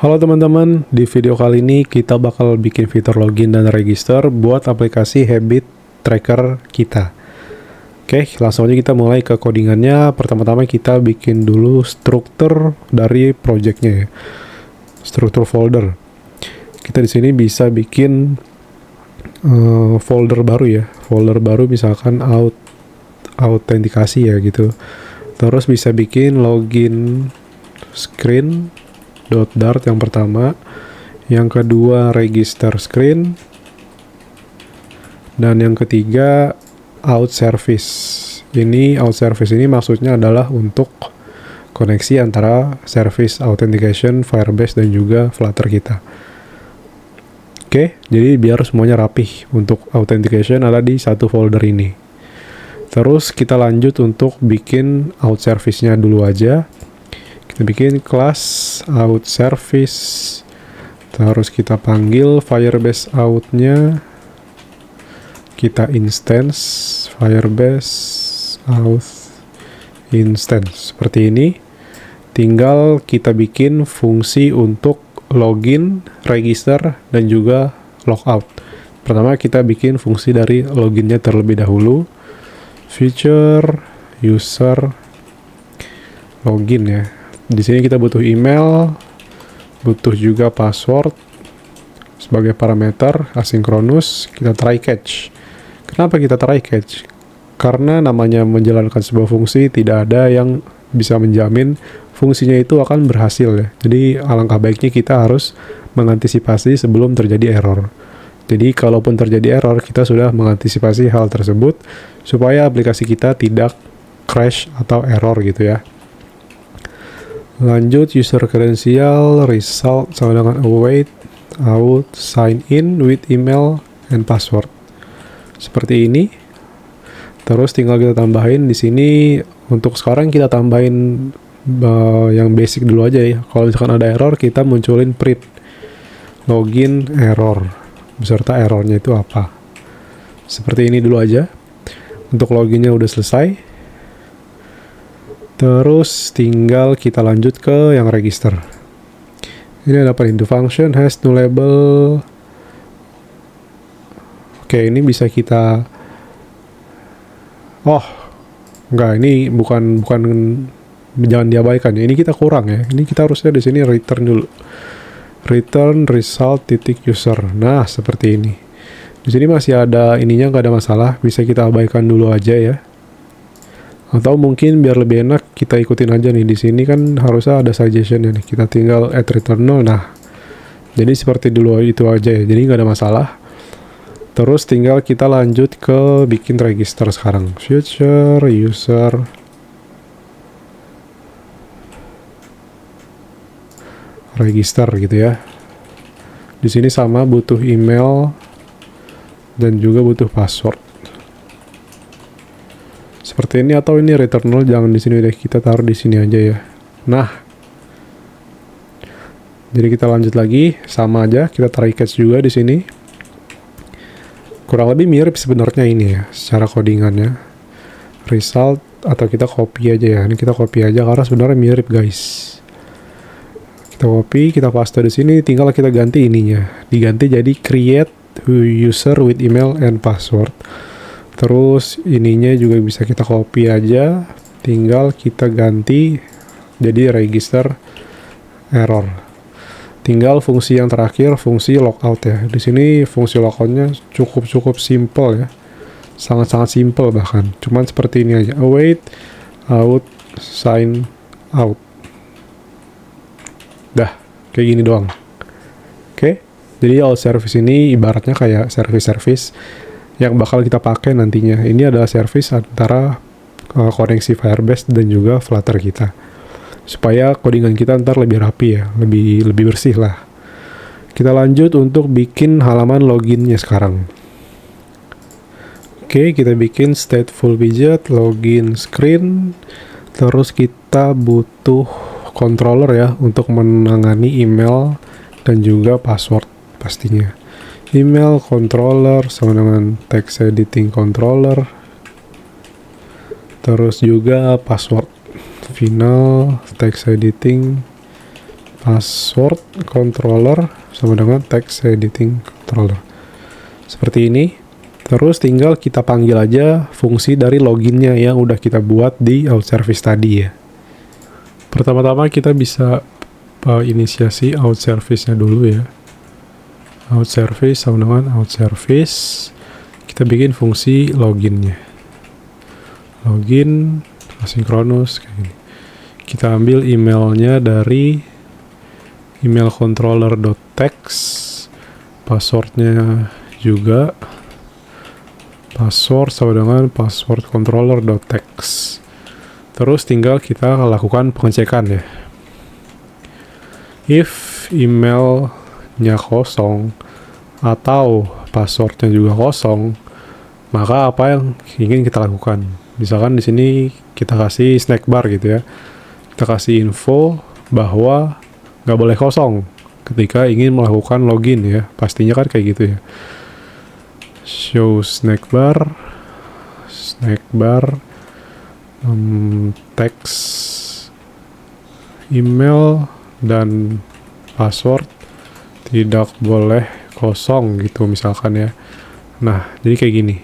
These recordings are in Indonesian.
Halo teman-teman, di video kali ini kita bakal bikin fitur login dan register buat aplikasi habit tracker kita. Oke, langsung aja kita mulai ke codingannya. Pertama-tama kita bikin dulu struktur dari projectnya ya. Struktur folder. Kita di sini bisa bikin folder baru ya. Folder baru misalkan autentikasi ya gitu. Terus bisa bikin login screen .dart yang pertama, yang kedua register screen, dan yang ketiga out service. Out service ini maksudnya adalah untuk koneksi antara service authentication, Firebase dan juga Flutter kita. Oke, jadi biar semuanya rapih untuk authentication ada di satu folder ini. Terus kita lanjut untuk bikin out service-nya dulu aja. Kita bikin class out service, terus kita panggil Firebase out-nya, kita instance Firebase out instance seperti ini. Tinggal kita bikin fungsi untuk login, register, dan juga logout. Pertama kita bikin fungsi dari loginnya terlebih dahulu, feature user login ya. Di sini kita butuh email, butuh juga password sebagai parameter asinkronus. Kita try catch. Kenapa kita try catch? Karena namanya menjalankan sebuah fungsi tidak ada yang bisa menjamin fungsinya itu akan berhasil ya. Jadi alangkah baiknya kita harus mengantisipasi sebelum terjadi error. Jadi kalaupun terjadi error, kita sudah mengantisipasi hal tersebut supaya aplikasi kita tidak crash atau error gitu ya. Lanjut user credential result sama dengan await out sign in with email and password. Seperti ini. Terus tinggal kita tambahin di sini. Untuk sekarang kita tambahin yang basic dulu aja ya. Kalau misalkan ada error, kita munculin print login error beserta errornya itu apa. Seperti ini dulu aja. Untuk loginnya udah selesai. Terus tinggal kita lanjut ke yang register. Ini ada into function has no label. Oke, ini bisa kita enggak, ini bukan jangan diabaikan ya. Ini kita kurang ya. Ini kita harusnya di sini return dulu. Return result titik user. Nah, seperti ini. Di sini masih ada ininya, nggak ada masalah. Bisa kita abaikan dulu aja ya. Atau mungkin biar lebih enak kita ikutin aja nih. Di sini kan harusnya ada suggestion nih. Kita tinggal add return null. Nah, jadi seperti dulu itu aja ya. Jadi nggak ada masalah. Terus tinggal kita lanjut ke bikin register sekarang. Future user register gitu ya. Di sini sama butuh email dan juga butuh password. Seperti ini, atau ini return null jangan di sini deh, kita taruh di sini aja ya. Nah, jadi kita lanjut lagi, sama aja kita try catch juga di sini. Kurang lebih mirip sebenarnya ini ya, secara codingannya. Result atau kita copy aja ya. Ini kita copy aja karena sebenarnya mirip guys. Kita copy, kita paste di sini, tinggal kita ganti ininya. Diganti jadi create user with email and password. Terus ininya juga bisa kita copy aja, tinggal kita ganti jadi register error. Tinggal fungsi yang terakhir, fungsi logout ya. Di sini fungsi logoutnya cukup simple ya, sangat simple bahkan. Cuman seperti ini aja, await out sign out. Dah, kayak gini doang. Oke, jadi all service ini ibaratnya kayak service yang bakal kita pakai nantinya. Ini adalah service antara koneksi Firebase dan juga Flutter kita. Supaya codingan kita ntar lebih rapi ya, lebih bersih lah. Kita lanjut untuk bikin halaman loginnya sekarang. Oke, kita bikin stateful widget, login screen. Terus kita butuh controller ya untuk menangani email dan juga password pastinya. Email controller sama dengan text editing controller, terus juga password final text editing password controller sama dengan text editing controller. Seperti ini. Terus tinggal kita panggil aja fungsi dari loginnya yang udah kita buat di out service tadi ya. Pertama-tama kita bisa inisiasi out service-nya dulu ya. Out service sama dengan out service. Kita bikin fungsi loginnya. Login asynchronous kayak gini. Kita ambil emailnya dari email controller.text, passwordnya juga password sama dengan password controller.text. Terus tinggal kita lakukan pengecekan ya. If emailnya kosong atau passwordnya juga kosong, maka apa yang ingin kita lakukan? Misalkan di sini kita kasih snack bar gitu ya. Kita kasih info bahwa nggak boleh kosong ketika ingin melakukan login ya. Pastinya kan kayak gitu ya. Show snack bar text email dan password tidak boleh kosong gitu misalkan ya. Nah jadi kayak gini.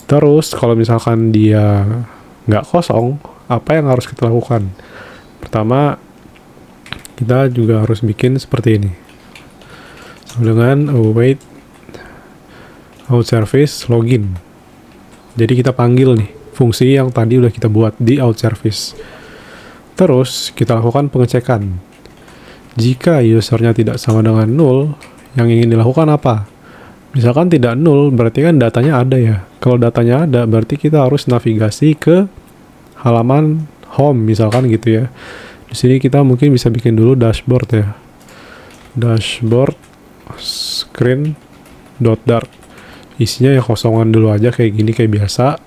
Terus kalau misalkan dia nggak kosong, apa yang harus kita lakukan? Pertama, kita juga harus bikin seperti ini dengan await out service login. Jadi kita panggil nih fungsi yang tadi udah kita buat di out service. Terus kita lakukan pengecekan. Jika usernya tidak sama dengan 0, yang ingin dilakukan apa? Misalkan tidak 0, berarti kan datanya ada ya. Kalau datanya ada, berarti kita harus navigasi ke halaman home misalkan gitu ya. Di sini kita mungkin bisa bikin dulu dashboard ya. Dashboard screen.dart. Isinya ya kosongan dulu aja kayak gini kayak biasa.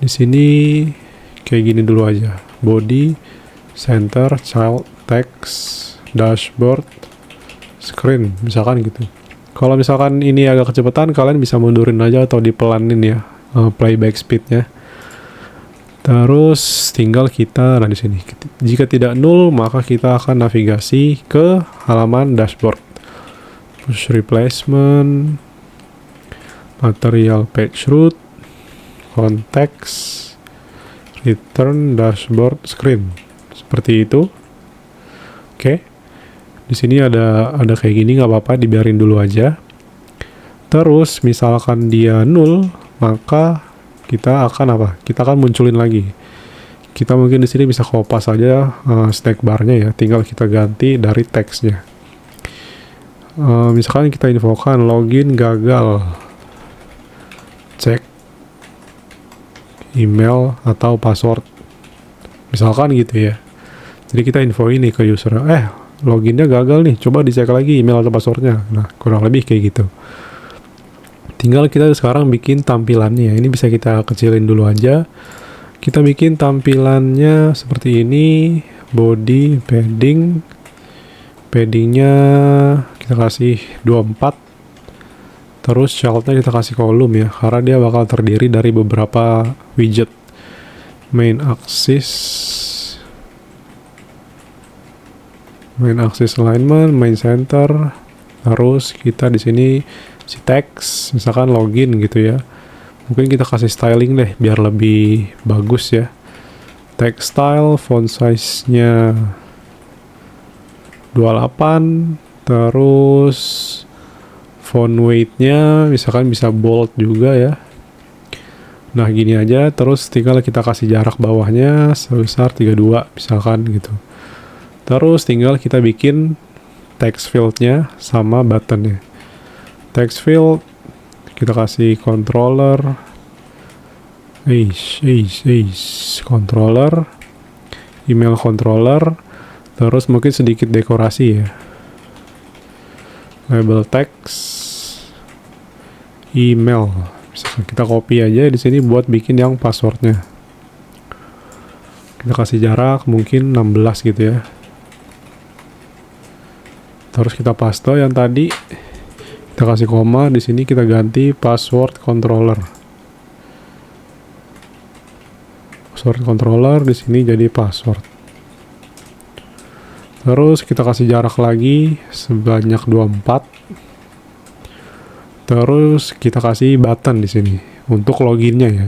Di sini kayak gini dulu aja. Body, center, child, text, dashboard, screen misalkan gitu. Kalau misalkan ini agak kecepatan, kalian bisa mundurin aja atau dipelanin ya playback speednya. Terus tinggal kita, nah di sini jika tidak 0 maka kita akan navigasi ke halaman dashboard. Push replacement, material page root, context, return dashboard screen. Seperti itu. Oke. Di sini ada kayak gini, nggak apa-apa, dibiarin dulu aja. Terus misalkan dia 0, maka kita akan apa? Kita akan munculin lagi. Kita mungkin di sini bisa kopas aja snack barnya ya, tinggal kita ganti dari teksnya. Misalkan kita infokan login gagal, cek email atau password, misalkan gitu ya. Jadi kita info ini ke user, loginnya gagal nih, coba dicek lagi email atau passwordnya. Nah, kurang lebih kayak gitu. Tinggal kita sekarang bikin tampilannya. Ini bisa kita kecilin dulu aja. Kita bikin tampilannya seperti ini. Body, paddingnya kita kasih 24. Terus childnya kita kasih kolom ya, karena dia bakal terdiri dari beberapa widget. Main axis alignment, main center. Terus kita di sini si teks, misalkan login gitu ya. Mungkin kita kasih styling deh biar lebih bagus ya. Text style, font size-nya 28. Terus font weight-nya misalkan bisa bold juga ya. Nah gini aja. Terus tinggal kita kasih jarak bawahnya sebesar 32 misalkan gitu. Terus tinggal kita bikin text field-nya sama button-nya. Text field kita kasih controller, controller, email controller, terus mungkin sedikit dekorasi ya. Label text, email. Misalkan kita copy aja di sini buat bikin yang passwordnya. Kita kasih jarak mungkin 16 gitu ya. Terus kita paste yang tadi, kita kasih koma, di sini kita ganti password controller. Password controller di sini jadi password. Terus kita kasih jarak lagi sebanyak 24. Terus kita kasih button di sini untuk loginnya ya.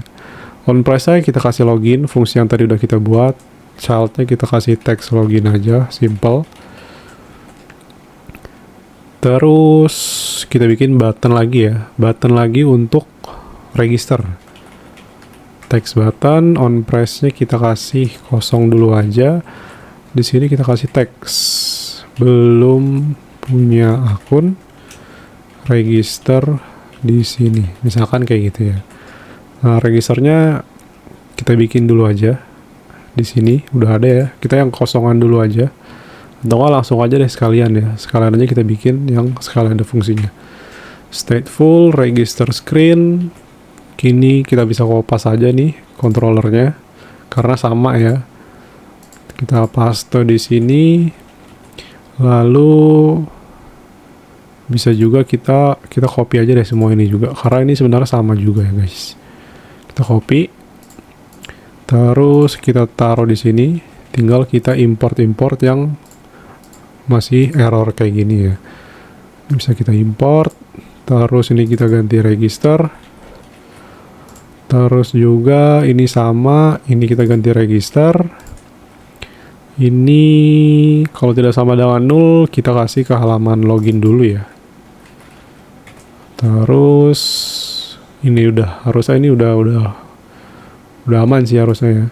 On press-nya kita kasih login, fungsi yang tadi udah kita buat. Child-nya kita kasih text login aja, simple. Terus kita bikin button lagi ya, button lagi untuk register. Text button, on press-nya kita kasih kosong dulu aja. Di sini kita kasih teks, belum punya akun, register di sini, misalkan kayak gitu ya. Nah, registernya kita bikin dulu aja. Di sini udah ada ya. Kita yang kosongan dulu aja. Atau langsung aja deh sekalian ya. Sekalian aja kita bikin yang sekalian ada fungsinya. Stateful, register screen. Kini kita bisa kopas aja nih controllernya karena sama ya. Kita paste di sini, lalu bisa juga kita copy aja deh semua ini juga karena ini sebenarnya sama juga ya guys. Kita copy, terus kita taruh di sini, tinggal kita import yang masih error kayak gini ya. Bisa kita import, terus ini kita ganti register, terus juga ini sama, ini kita ganti register. Ini kalau tidak sama dengan 0 kita kasih ke halaman login dulu ya. Terus ini harusnya ini udah aman sih harusnya ya.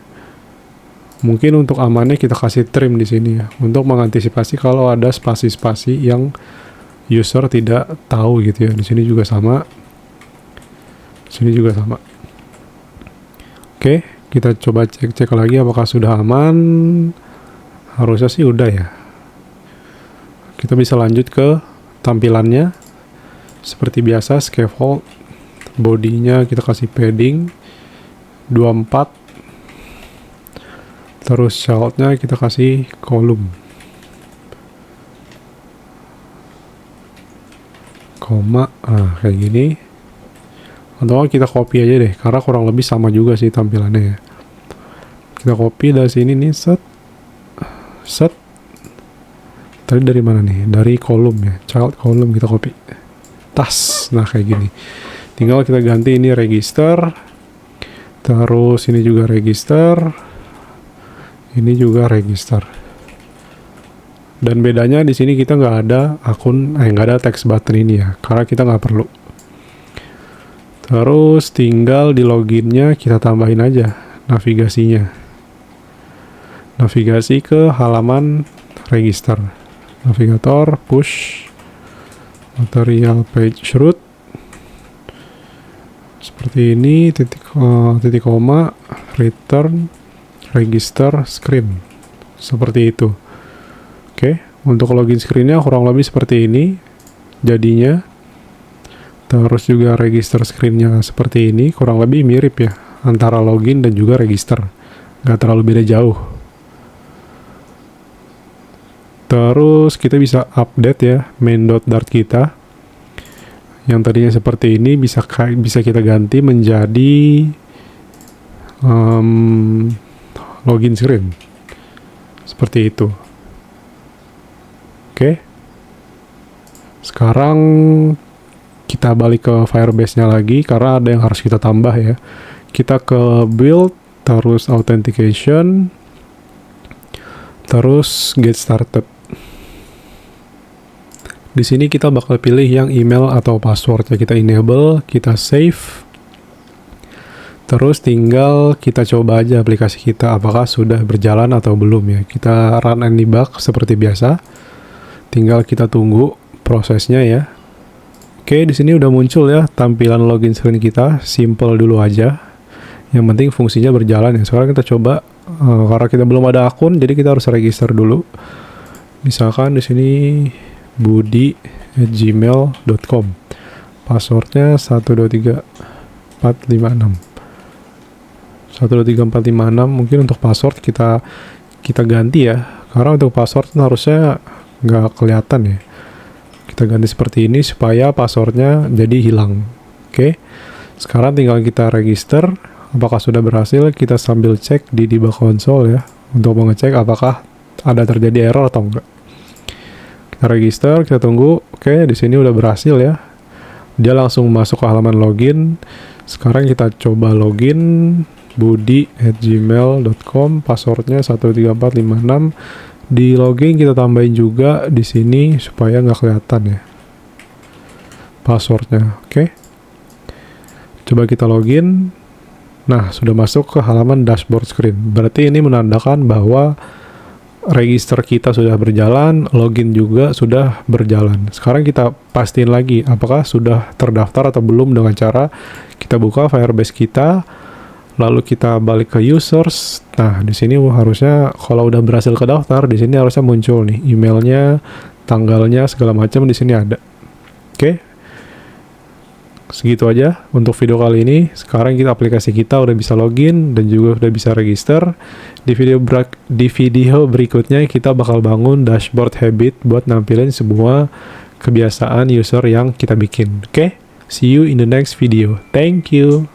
Mungkin untuk amannya kita kasih trim di sini ya untuk mengantisipasi kalau ada spasi-spasi yang user tidak tahu gitu ya. Di sini juga sama. Di sini juga sama. Oke, kita coba cek lagi apakah sudah aman. Harusnya sih udah ya. Kita bisa lanjut ke tampilannya. Seperti biasa, scaffold. Bodinya kita kasih padding 24. Terus childnya kita kasih kolom. Koma. Kayak gini. Atau kita copy aja deh. Karena kurang lebih sama juga sih tampilannya ya. Kita copy dari sini nih. Set. Tadi dari mana nih? Dari kolom ya. Child kolom kita copy. Tas. Nah kayak gini. Tinggal kita ganti ini register. Terus ini juga register. Ini juga register. Dan bedanya di sini kita nggak ada akun, nggak ada text button ini ya. Karena kita nggak perlu. Terus tinggal di loginnya kita tambahin aja navigasinya. Navigasi ke halaman register. Navigator, push, material page root. Seperti ini, titik koma, return, register, screen. Seperti itu. Oke, untuk login screen-nya kurang lebih seperti ini jadinya. Terus juga register screen-nya seperti ini, kurang lebih mirip ya antara login dan juga register. Nggak terlalu beda jauh. Terus kita bisa update ya main.dart kita. Yang tadinya seperti ini bisa kita ganti menjadi login screen. Seperti itu. Oke. Sekarang kita balik ke Firebase-nya lagi karena ada yang harus kita tambah ya. Kita ke build, terus authentication, terus get started. Di sini kita bakal pilih yang email atau password ya, kita enable, kita save. Terus tinggal kita coba aja aplikasi kita apakah sudah berjalan atau belum ya. Kita run and debug seperti biasa. Tinggal kita tunggu prosesnya ya. Oke, di sini udah muncul ya tampilan login screen kita, simple dulu aja. Yang penting fungsinya berjalan ya. Sekarang kita coba karena kita belum ada akun, jadi kita harus register dulu. Misalkan di sini budi@gmail.com. Passwordnya 123456. 123456. Mungkin untuk password kita ganti ya. Karena untuk password harusnya nggak kelihatan ya. Kita ganti seperti ini supaya passwordnya jadi hilang. Oke. Sekarang tinggal kita register. Apakah sudah berhasil? Kita sambil cek di debug console ya. Untuk mengecek apakah ada terjadi error atau enggak. register, kita tunggu. Oke, di sini udah berhasil ya. Dia langsung masuk ke halaman login. Sekarang kita coba login budi@gmail.com, passwordnya 13456. Di login kita tambahin juga di sini supaya nggak kelihatan ya passwordnya. Oke. Coba kita login. Nah, sudah masuk ke halaman dashboard screen. Berarti ini menandakan bahwa register kita sudah berjalan, login juga sudah berjalan. Sekarang kita pastiin lagi apakah sudah terdaftar atau belum dengan cara kita buka Firebase kita, lalu kita balik ke users. Nah, di sini harusnya kalau udah berhasil kedaftar, di sini harusnya muncul nih emailnya, tanggalnya, segala macam di sini ada. Oke. Segitu aja untuk video kali ini. Sekarang aplikasi kita udah bisa login dan juga udah bisa register. Di video berikutnya kita bakal bangun dashboard habit buat nampilin semua kebiasaan user yang kita bikin. Oke? See you in the next video. Thank you.